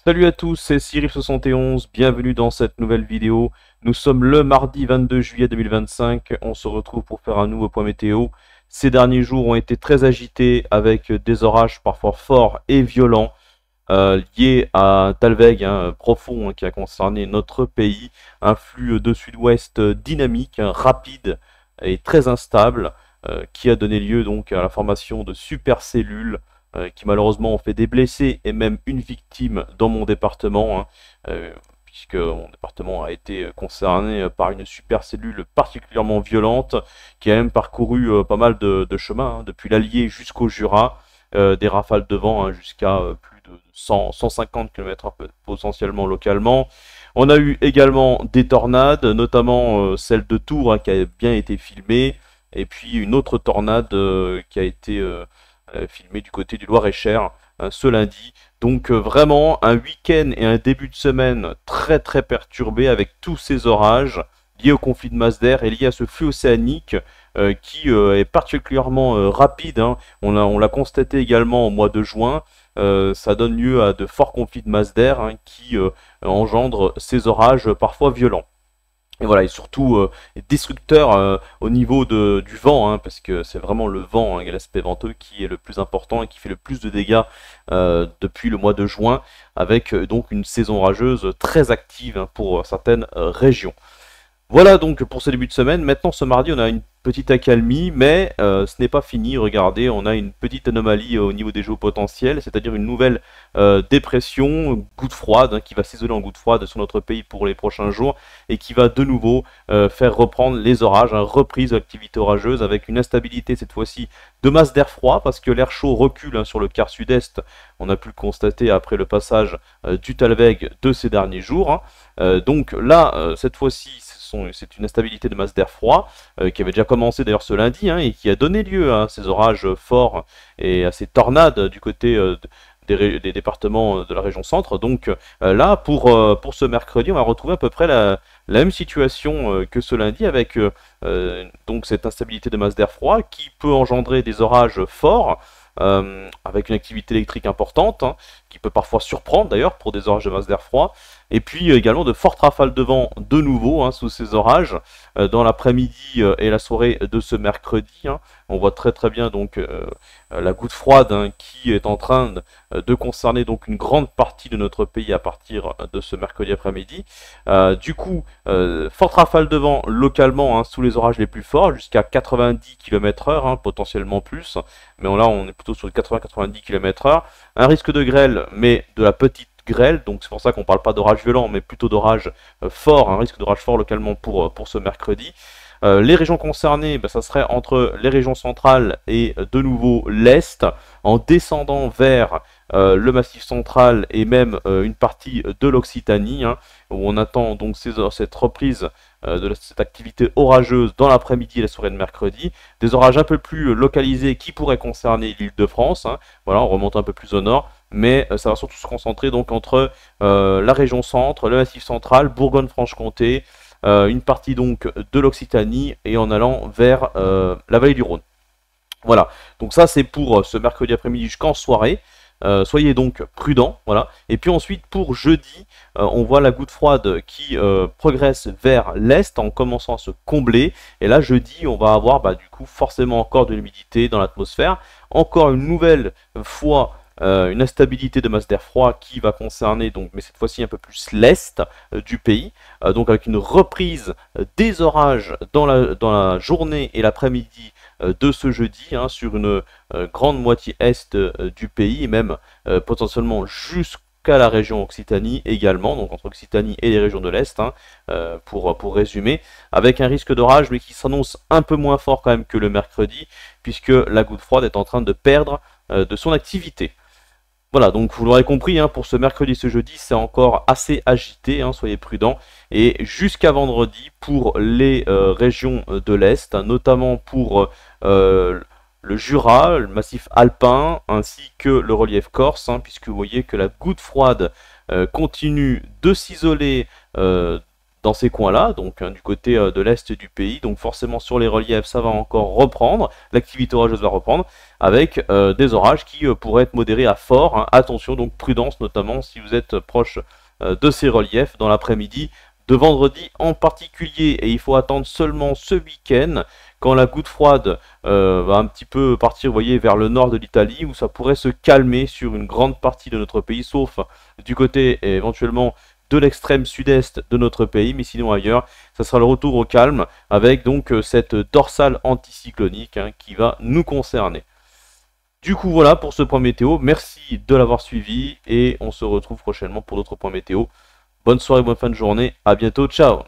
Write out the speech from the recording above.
Salut à tous, c'est Cyril71, bienvenue dans cette nouvelle vidéo. Nous sommes le mardi 22 juillet 2025, on se retrouve pour faire un nouveau point météo. Ces derniers jours ont été très agités avec des orages parfois forts et violents liés à un Talweg profond qui a concerné notre pays. Un flux de sud-ouest dynamique, rapide et très instable qui a donné lieu donc à la formation de supercellules qui malheureusement ont fait des blessés et même une victime dans mon département, puisque mon département a été concerné par une supercellule particulièrement violente qui a même parcouru pas mal de chemins, depuis l'Allier jusqu'au Jura, des rafales de vent jusqu'à plus de 150 km/h potentiellement localement. On a eu également des tornades, notamment celle de Tours qui a bien été filmée, et puis une autre tornade qui a été filmé du côté du Loir-et-Cher ce lundi. Donc vraiment un week-end et un début de semaine très perturbé avec tous ces orages liés au conflit de masse d'air et liés à ce flux océanique qui est particulièrement rapide. On l'a constaté également au mois de juin. Ça donne lieu à de forts conflits de masse d'air qui engendrent ces orages parfois violents. Et voilà, et surtout destructeur au niveau du vent, parce que c'est vraiment le vent, l'aspect venteux qui est le plus important et qui fait le plus de dégâts depuis le mois de juin, avec donc une saison orageuse très active pour certaines régions. Voilà donc pour ce début de semaine. Maintenant, ce mardi, on a une petite accalmie, mais ce n'est pas fini. Regardez, on a une petite anomalie au niveau des géopotentiels, c'est-à-dire une nouvelle dépression, goutte froide, qui va s'isoler en goutte froide sur notre pays pour les prochains jours, et qui va de nouveau faire reprendre les orages, reprise de l'activité orageuse, avec une instabilité cette fois-ci de masse d'air froid, parce que l'air chaud recule sur le quart sud-est. On a pu le constater après le passage du Talweg de ces derniers jours. Donc là, cette fois-ci, c'est une instabilité de masse d'air froid qui avait déjà commencé d'ailleurs ce lundi et qui a donné lieu à ces orages forts et à ces tornades du côté des départements de la région centre. Donc là, pour ce mercredi, on va retrouver à peu près la même situation que ce lundi avec donc cette instabilité de masse d'air froid qui peut engendrer des orages forts. Avec une activité électrique importante, qui peut parfois surprendre d'ailleurs pour des orages de masse d'air froid, et puis également de fortes rafales de vent de nouveau sous ces orages dans l'après-midi et la soirée de ce mercredi. On voit très bien donc la goutte froide qui est en train de concerner donc une grande partie de notre pays à partir de ce mercredi après-midi. Du coup, fortes rafales de vent localement sous les orages les plus forts, jusqu'à 90 km/h, potentiellement plus, mais là on est plutôt sur 80-90 km/h. Un risque de grêle, mais de la petite grêle, donc c'est pour ça qu'on ne parle pas d'orage violent, mais plutôt d'orage fort, un risque d'orage fort localement pour ce mercredi. Les régions concernées, ça serait entre les régions centrales et de nouveau l'Est, en descendant vers le Massif central et même une partie de l'Occitanie, où on attend donc cette reprise de cette activité orageuse dans l'après-midi et la soirée de mercredi. Des orages un peu plus localisés qui pourraient concerner l'Île-de-France. Voilà, on remonte un peu plus au nord, mais ça va surtout se concentrer donc entre la région centre, le Massif central, Bourgogne-Franche-Comté, une partie donc de l'Occitanie et en allant vers la vallée du Rhône. Voilà, donc ça c'est pour ce mercredi après-midi jusqu'en soirée. Soyez donc prudents, voilà. Et puis ensuite pour jeudi, on voit la goutte froide qui progresse vers l'est en commençant à se combler. Et là jeudi, on va avoir du coup forcément encore de l'humidité dans l'atmosphère, encore une nouvelle fois une instabilité de masse d'air froid qui va concerner donc, mais cette fois-ci un peu plus l'est du pays, donc avec une reprise des orages dans la journée et l'après-midi de ce jeudi sur une grande moitié est du pays et même potentiellement jusqu'à la région Occitanie également, donc entre Occitanie et les régions de l'Est, pour résumer, avec un risque d'orage mais qui s'annonce un peu moins fort quand même que le mercredi, puisque la goutte froide est en train de perdre de son activité. Voilà, donc vous l'aurez compris, pour ce mercredi et ce jeudi, c'est encore assez agité, soyez prudents. Et jusqu'à vendredi, pour les régions de l'Est, notamment pour le Jura, le massif alpin, ainsi que le relief corse, puisque vous voyez que la goutte froide continue de s'isoler dans ces coins-là, donc du côté de l'est du pays. Donc forcément sur les reliefs, ça va encore reprendre, l'activité orageuse va reprendre, avec des orages qui pourraient être modérés à forts. Hein. Attention, donc prudence notamment si vous êtes proche de ces reliefs dans l'après-midi de vendredi en particulier. Et il faut attendre seulement ce week-end, quand la goutte froide va un petit peu partir, vous voyez, vers le nord de l'Italie, où ça pourrait se calmer sur une grande partie de notre pays, sauf du côté éventuellement de l'extrême sud-est de notre pays, mais sinon ailleurs, ça sera le retour au calme, avec donc cette dorsale anticyclonique hein, qui va nous concerner. Du coup, voilà pour ce point météo. Merci de l'avoir suivi et on se retrouve prochainement pour d'autres points météo. Bonne soirée, bonne fin de journée. À bientôt. Ciao.